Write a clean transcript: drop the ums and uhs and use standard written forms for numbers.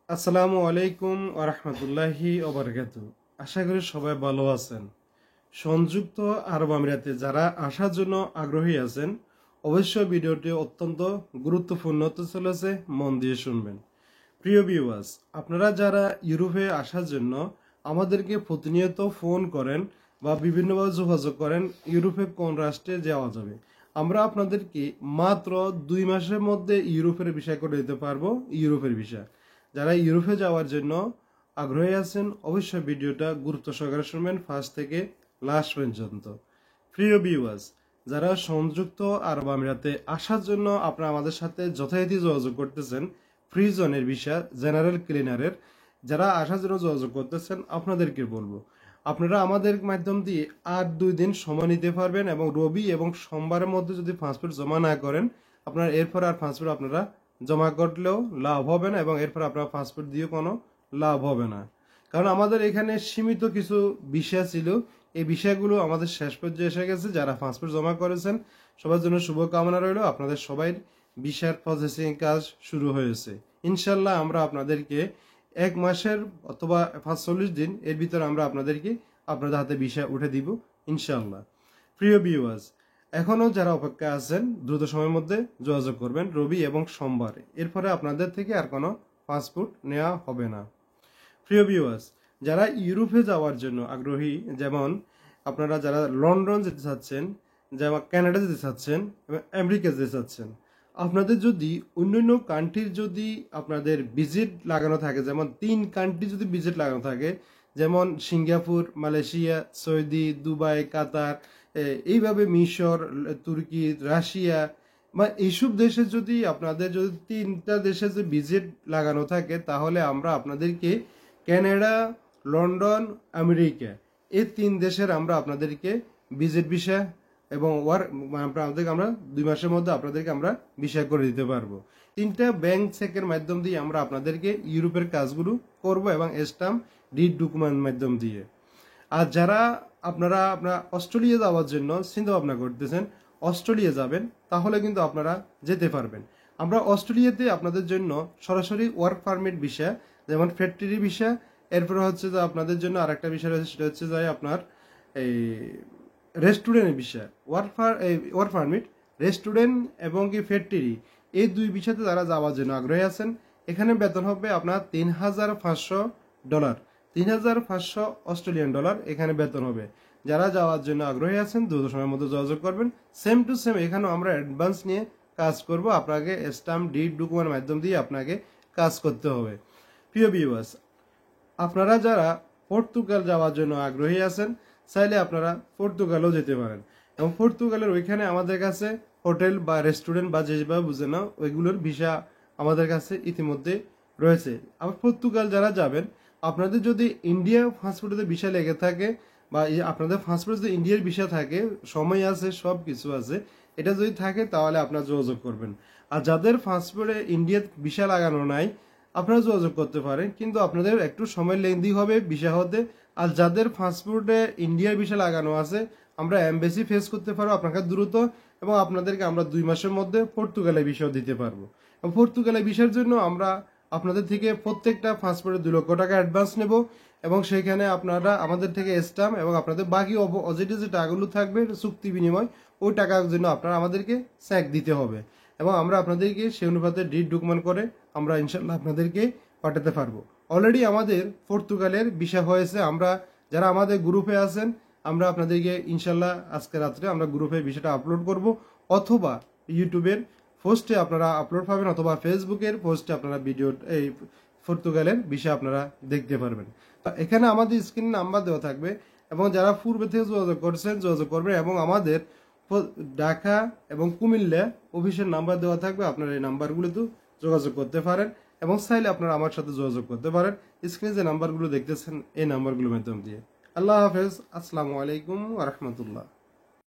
আসসালামু আলাইকুম ওয়া রাহমাতুল্লাহি ওয়া বারাকাতুহু। আশা করি সবাই ভালো আছেন। সংযুক্ত আরব আমিরাতে যারা আসার জন্য আগ্রহী আছেন, অবশ্যই ভিডিওটি অত্যন্ত গুরুত্বপূর্ণ হতে চলেছে, মন দিয়ে শুনবেন। প্রিয় ভিউয়ার্স, আপনারা যারা ইউরোপে আসার জন্য আমাদেরকে প্রতিনিয়ত ফোন করেন বা বিভিন্নভাবে যোগাযোগ করেন ইউরোপে কোন রাষ্ট্রে যাওয়া যাবে, আমরা আপনাদেরকে মাত্র 2 মাসের মধ্যে ইউরোপের ভিসা করে দিতে পারবো। ইউরোপের ভিসা যারা ইউরোপে যাওয়ার জন্য আগ্রহী আছেন, অবশ্যই ভিডিওটা গুরুত্ব সহকারে শুনবেন ফার্স্ট থেকে লাস্ট পর্যন্ত। প্রিয় ভিউয়ার্স, যারা সংযুক্ত আরব আমিরাতে আসার জন্য আপনারা আমাদের সাথে যথারীতি যোগাযোগ করতেছেন, ফ্রি জোনের ভিসা জেনারেল ক্লিনারের যারা আসার জন্য যোগাযোগ করতেছেন, আপনাদেরকে বলবো আপনারা আমাদের মাধ্যম দিয়ে আর 2 দিন সময় নিতে পারবেন এবং রবি এবং সোমবারের মধ্যে যদি পাসপোর্ট জমা না করেন, আপনার এরপর আর পাসপোর্ট আপনারা জমা করলেও লাভ হবে না এবং এরপর আপনার পাসপোর্ট দিয়ে কোনো লাভ হবে না। কারণ আমাদের এখানে সীমিত কিছু বিষয় ছিল, এই বিষয়গুলো আমাদের শেষ পর্যায়ে এসে গেছে। যারা পাসপোর্ট জমা করেছেন সবার জন্য শুভকামনা রইল। আপনাদের সবাই ভিসার প্রসেসিং কাজ শুরু হয়েছে। ইনশাল্লাহ আমরা আপনাদেরকে 1 মাসের অথবা 45 দিন এর ভিতরে আমরা আপনাদেরকে আপনাদের হাতে ভিসা উঠে দিব ইনশাল্লাহ। প্রিয় ভিউয়ার্স, এখনও যারা অপেক্ষা আছেন দ্রুত সময়ের মধ্যে যোগাযোগ করবেন রবি এবং সোমবারে, এরপরে আপনাদের থেকে আর কোনো পাসপোর্ট নেওয়া হবে না। প্রিয় ভিউয়ার্স, যারা ইউরোপে যাওয়ার জন্য আগ্রহী, যেমন আপনারা যারা লন্ডন যেতে চাচ্ছেন, যেমন কানাডা যেতে চাচ্ছেন এবং আমেরিকা যেতে চাচ্ছেন, আপনাদের যদি অন্যান্য কান্ট্রির যদি আপনাদের ভিজিট লাগানো থাকে, যেমন 3 কান্ট্রি যদি ভিজিট লাগানো থাকে, যেমন সিঙ্গাপুর, মালয়েশিয়া, সৌদি, দুবাই, কাতার, এইভাবে মিশর, তুর্কি, রাশিয়া বা এইসব দেশে যদি আপনাদের যদি 3টা দেশে যে ভিজিট লাগানো থাকে, তাহলে আমরা আপনাদেরকে কানাডা, লন্ডন, আমেরিকা এই 3 দেশের আমরা আপনাদেরকে ভিজিট ভিসা এবং আমরা 2 মাসের মধ্যে আপনাদেরকে আমরা ভিসা করে দিতে পারবো। 3টা ব্যাংক চেকের মাধ্যম দিয়ে আমরা আপনাদেরকে ইউরোপের কাজগুলো করব এবং স্টাম্প ডিড ডকুমেন্ট মাধ্যম দিয়ে। আর যারা আপনারা অস্ট্রেলিয়া যাওয়ার জন্য চিন্তা ভাবনা করতেছেন, অস্ট্রেলিয়া যাবেন, তাহলে কিন্তু আপনারা যেতে পারবেন। আমরা অস্ট্রেলিয়াতে আপনাদের জন্য সরাসরি ওয়ার্ক পারমিট ভিসা, যেমন ফ্যাক্টরি ভিসা, এরপরে হচ্ছে যে আপনাদের জন্য আরেকটা বিষয় রয়েছে, সেটা হচ্ছে যে আপনার এই রেস্টুরেন্টের ভিসা। ওয়ার্ক পারমিট, রেস্টুরেন্ট এবং কি ফ্যাক্টরি, এই 2 বিষয়তে যারা যাওয়ার জন্য আগ্রহী আছেন, এখানে বেতন হবে আপনার $3,500, $3,500 এখানে বেতন হবে। যারা যাওয়ার জন্য আগ্রহী আছেন দ্রুত সময়ের মধ্যে যোগাযোগ করবেন। সেম টু সেম এখানেও আমরা অ্যাডভান্স নিয়ে কাজ করব, আপনাকে স্টাম্প ডিড ডকুমেন্ট মাধ্যম দিয়ে আপনাকে কাজ করতে হবে। প্রিয় ভিউয়ার্স, আপনারা যারা পর্তুগাল যাওয়ার জন্য আগ্রহী আছেন, চাইলে আপনারা পর্তুগালও যেতে পারেন এবং পর্তুগালের ওইখানে আমাদের কাছে হোটেল বা রেস্টুরেন্ট বা যেভাবে বুঝে নাও ওইগুলোর ভিসা আমাদের কাছে ইতিমধ্যে রয়েছে। আবার পর্তুগাল যারা যাবেন, আপনাদের যদি ইন্ডিয়া পাসপোর্টে ভিসা লেগে থাকে বা আপনাদের পাসপোর্টে যদি ইন্ডিয়ার ভিসা থাকে, সময় আছে, সব কিছু আছে, এটা যদি থাকে তাহলে আপনারা যোগাযোগ করবেন। আর যাদের পাসপোর্টে ইন্ডিয়ার ভিসা লাগানো নাই, আপনারা যোগাযোগ করতে পারেন, কিন্তু আপনাদের একটু সময় লেন্দি হবে ভিসা হতে। আর যাদের পাসপোর্টে ইন্ডিয়ার ভিসা লাগানো আছে, আমরা এমবেসি ফেস করতে পারবো আপনাকে দ্রুত এবং আপনাদেরকে আমরা 2 মাসের মধ্যে পর্তুগালে ভিসা দিতে পারবো। এবং পর্তুগালে ভিসার জন্য আমরা আপনাদের থেকে প্রত্যেকটা পাসপোর্টে 2 লক্ষ টাকা অ্যাডভান্স নেব এবং সেখানে আপনারা আমাদের থেকে স্টাম্প এবং আপনাদের বাকি অজেটে যে টাকাগুলো থাকবে চুক্তি বিনিময়, ওই টাকার জন্য আপনারা আমাদেরকে চেক দিতে হবে এবং আমরা আপনাদেরকে সেই অনুপাতে ডিড ডকুমেন্ট করে আমরা ইনশাল্লাহ আপনাদেরকে পাঠাতে পারবো। অলরেডি আমাদের পর্তুগালের ভিসা হয়েছে। আমরা যারা আমাদের গ্রুপে আছেন, আমরা আপনাদেরকে ইনশাল্লাহ আজকে রাত্রে আমরা গ্রুপে ভিসাটা আপলোড করব, অথবা ইউটিউবের পোস্টে আপনারা আপলোড পাবেন, অথবা ফেসবুকের পোস্টে আপনারা ভিডিও এই পর্তুগালের ভিসা আপনারা দেখতে পারবেন। এখানে আমাদের স্ক্রিন নাম্বার দেওয়া থাকবে এবং যারা পূর্বে থেকে যোগাযোগ করছেন যোগাযোগ করবেন এবং আমাদের ঢাকা এবং কুমিল্লা অফিসের নাম্বার দেওয়া থাকবে, আপনারা এই নাম্বারগুলোতে যোগাযোগ করতে পারেন এবং চাইলে আপনারা আমার সাথে যোগাযোগ করতে পারেন স্ক্রিনে যে নাম্বারগুলো দেখতেছেন এই নাম্বারগুলোর মাধ্যম দিয়ে। আল্লাহ হাফেজ, আসসালামু আলাইকুম ওয়া রাহমাতুল্লাহ।